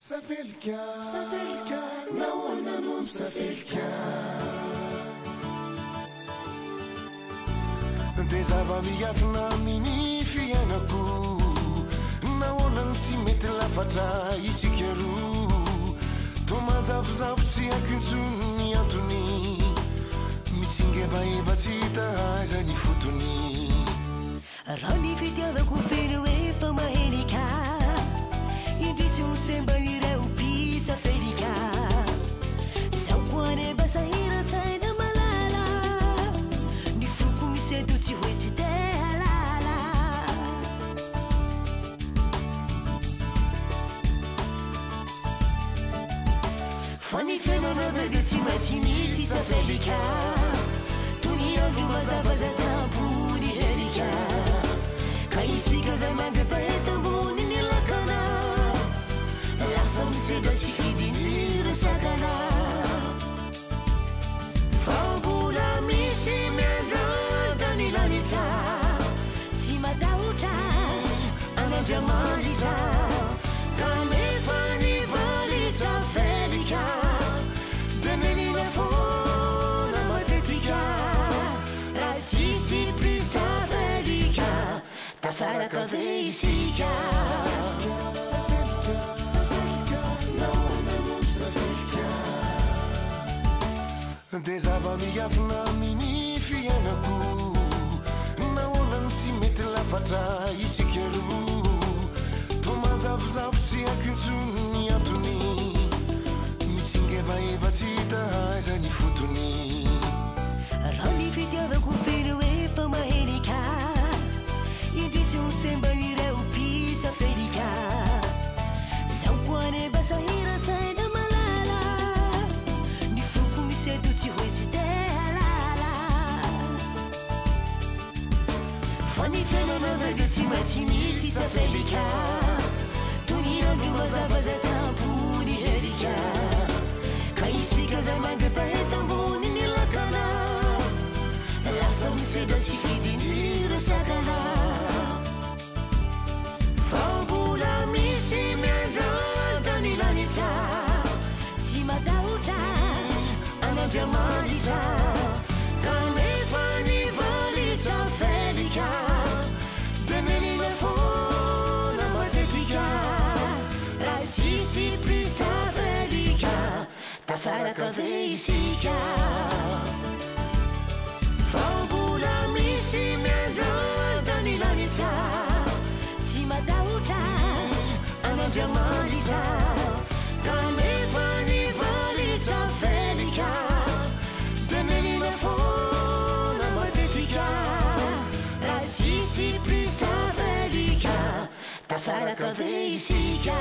Safelika, naona num safelika. Tezava miafina amin'ny fiainako, naona tsy mety lafatra isika roa. Tomanjavozavo tsy akintsony antony, misingevaeva tsy hita ny fotony. Raha ny fitiavako feno efa mahenika, indrisy ny semba ireo mpisafelika. Zaho koa nefa sahira saina malala, ny foko miseto tsy hoe tsy te halala. Fa ny fiainana ve dia tsy maintsy misy safelika, toy ny andro mazava zay tambony herika. Ka isika zay mangata eto ambony ny lakana, lasa misedra tsy fidiny resakana. Fa mbola misy miandrandra ny lanitra, tsy matahotra an'Andriamanitra. Kanefa ny valitsa felika, dia nenina foana matetika. Raha sisy prisa felika, tafaraka ve isika? De zava miafina amin'ny fiainako, naonany tsy mety lafatra isika roa. Tomanjavozavo tsy akintsony antony, misingevaeva tsy hita ny fotony. Raha ny fitiavako feno efa mahenika, indrisy ny semba ireo mpisafelika. Zaho koa nefa sahira saina malala, ny foko miseto tsy hoe tsy te halala. Fa ny fiainana ve dia tsy maintsy misy safelika, toy ny andro mazava zay tambony herika. Ka isika zay mangata eto ambony ny lakana, lasa misedra tsy fidiny resakana. Fa mbola misy miandrandra ny lanitra, tsy matahotra an'Andriamanitra. Kanefa ny valitsa felika, dia nenina foana matetika. Raha sisy prisa felika, tafaraka ve isika? Fa mbola misy miandrandra ny lanitra, tsy matahotra an'Andriamanitra. Kanefa ny valitsa felika, dia nenina foana matetika. Raha sisy prisa felika, tafaraka ve isika?